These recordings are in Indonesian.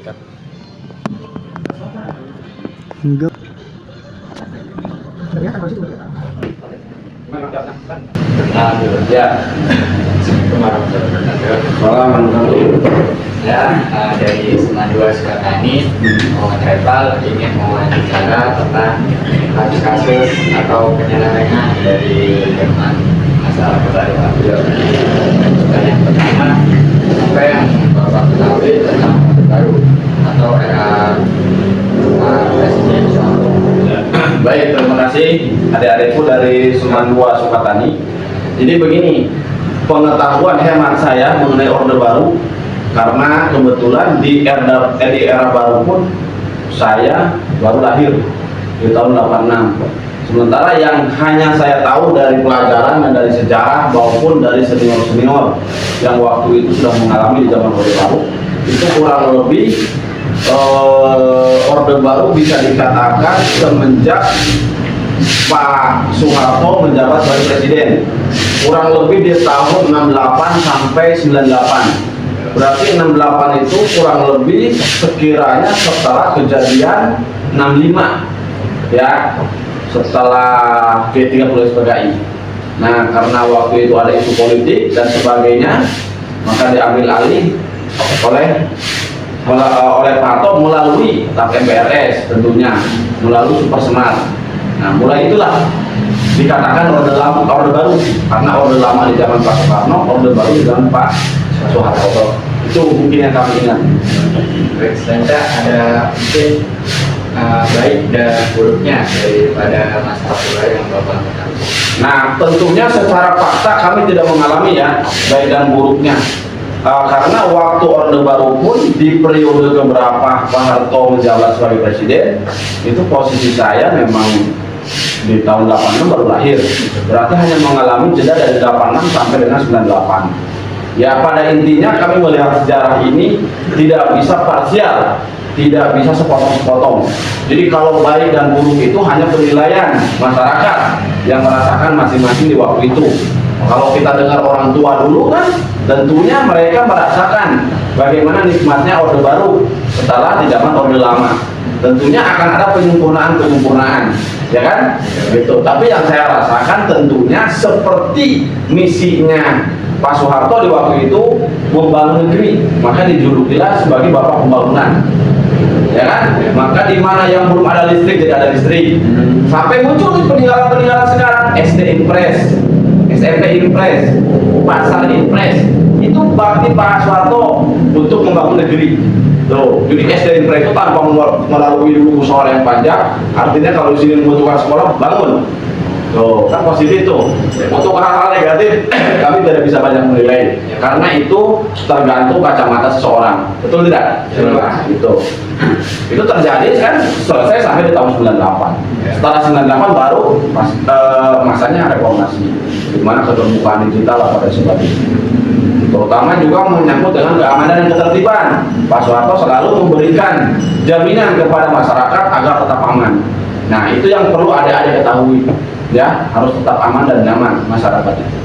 Enggak. Ya, dari Semandua Sukatani mau travel ingin wawancara tentang kasus-kasus atau penyelewengan dari Jerman masalah kembali dan yang pertama apa yang Bapak ketahui tentang Orde Baru atau era Presiden Soeharto. Baik, terima kasih adik-adikku dari Semandua Sukatani. Jadi begini, pengetahuan hemat saya mengenai Orde Baru, karena kebetulan di era baru pun saya baru lahir di tahun 86. Sementara yang hanya saya tahu dari pelajaran dan dari sejarah maupun dari senior-senior yang waktu itu sudah mengalami di zaman Orde Baru, itu kurang lebih Orde Baru bisa dikatakan semenjak Pak Soeharto menjabat sebagai presiden, kurang lebih di tahun 68 sampai 98. Berarti 68 itu kurang lebih sekiranya setelah kejadian 65, ya, setelah G30 SPKI. Nah, karena waktu itu ada isu politik dan sebagainya, maka diambil alih oleh Pak Harto melalui TAP MPRS, tentunya melalui Super Semar. Nah, mulai itulah dikatakan Orde Baru, karena Orde Lama di zaman Pak Soekarno, Orde Baru di zaman Pak Soeharto. Itu mungkin yang kami ingat. Baik, selanjutnya ada mungkin baik dan buruknya daripada masalah bola yang Bapak ketahui. Nah, tentunya secara fakta kami tidak mengalami ya baik dan buruknya. Karena waktu Orde Baru pun di periode keberapa Pak Harto menjabat sebagai presiden, itu posisi saya memang di tahun 86 baru lahir. Berarti hanya mengalami jeda dari 86 sampai dengan 98. Ya, pada intinya kami melihat sejarah ini tidak bisa parsial, tidak bisa sepotong-sepotong. Jadi kalau baik dan buruk itu hanya penilaian masyarakat yang merasakan masing-masing di waktu itu. Kalau kita dengar orang tua dulu kan, tentunya mereka merasakan bagaimana nikmatnya Orde Baru setelah di zaman Orde Lama. Tentunya akan ada penyempurnaan, ya kan? Gitu. Tapi yang saya rasakan tentunya seperti misinya Pak Soeharto di waktu itu membangun negeri, maka dijulukilah sebagai Bapak Pembangunan, ya kan? Maka di mana yang belum ada listrik jadi ada listrik. Sampai muncul peninggalan-peninggalan sekarang, SD Impres, SMP Impres, Pasar Impres, itu bakti Pak Soeharto untuk membangun negeri. Tuh, jadi SD Impres itu tanpa melalui dulu musyawarah yang panjang, artinya kalau di sini membutuhkan sekolah, bangun. Tuh, kan positif tuh. Untuk hal-hal negatif, kami tidak bisa banyak menilai, karena itu tergantung kacamata seseorang. Betul tidak? Nah, itu terjadi kan selesai sampai di tahun 98. Setelah 98 baru masanya reformasi, di mana keterbukaan digital apa dan sebagainya. Terutama juga menyangkut dengan keamanan dan ketertiban. Pak Soeharto selalu memberikan jaminan kepada masyarakat agar tetap aman. Nah, itu yang perlu adik-adik ketahui, ya, harus tetap aman dan nyaman masyarakat itu.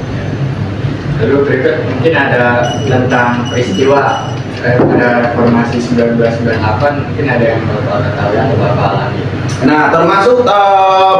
Lalu berikut mungkin ada tentang peristiwa pada reformasi 1998, mungkin ada yang Bapak ketahui atau Bapak alami. Nah, termasuk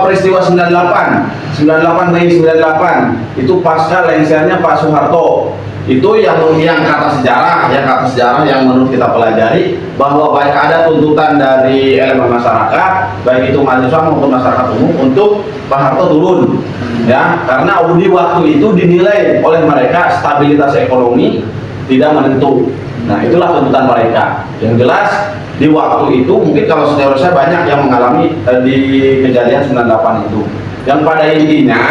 peristiwa 98 Mei 98 itu pasca lengsernya Pak Soeharto. Itu yang kata sejarah yang menurut kita pelajari bahwa baik ada tuntutan dari elemen masyarakat, baik itu mahasiswa maupun masyarakat umum untuk Pak Harto turun, ya, karena di waktu itu dinilai oleh mereka stabilitas ekonomi tidak menentu. Nah, itulah tuntutan mereka. Yang jelas di waktu itu mungkin kalau senior saya banyak yang mengalami di kejadian 98 itu. Yang pada intinya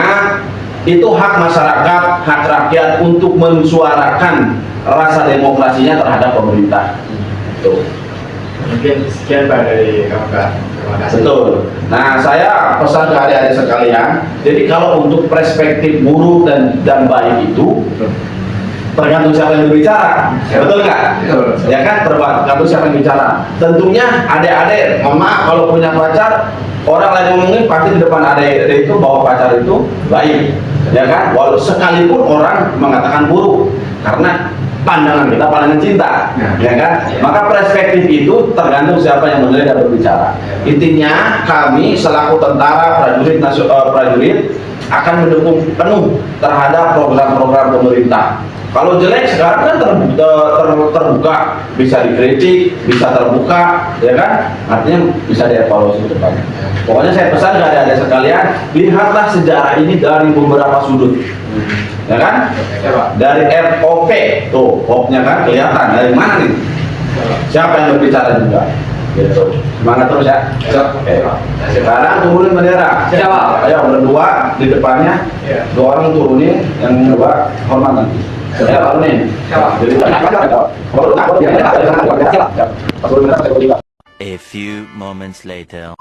itu hak masyarakat, hak rakyat untuk mensuarakan rasa demokrasinya terhadap pemerintah. Tuh. Mungkin sekian Pak dari Bapak. Terima kasih. Betul. Nah, saya pesan ke adik-adik sekalian, jadi kalau untuk perspektif buruk dan baik itu tergantung siapa yang berbicara, betul nggak? Ya kan, tergantung siapa yang bicara. Tentunya adik-adik, mama kalau punya pacar, orang lain ngomongin pasti di depan adik-adik itu bahwa pacar itu baik, ya kan? Walau sekalipun orang mengatakan buruk, karena pandangan kita pandangan cinta, ya kan? Maka perspektif itu tergantung siapa yang menilai dan berbicara. Intinya kami selaku tentara prajurit akan mendukung penuh terhadap program-program pemerintah. Kalau jelek sekarang kan terbuka, bisa dikritik, bisa terbuka, ya kan? Artinya bisa dievaluasi ke depan. Pokoknya saya pesan kepada adik sekalian, lihatlah sejarah ini dari beberapa sudut, ya kan? Dari ROP, tuh, popnya kan kelihatan dari mana nih? Siapa yang berbicara juga? Gitu. Semangat terus ya. Oke. Sekarang turunin bendera. Siapa? Ayo berdua di depannya. Dua orang turunin, yang kedua hormat nanti. Ya, turunin. Jadi A few moments later.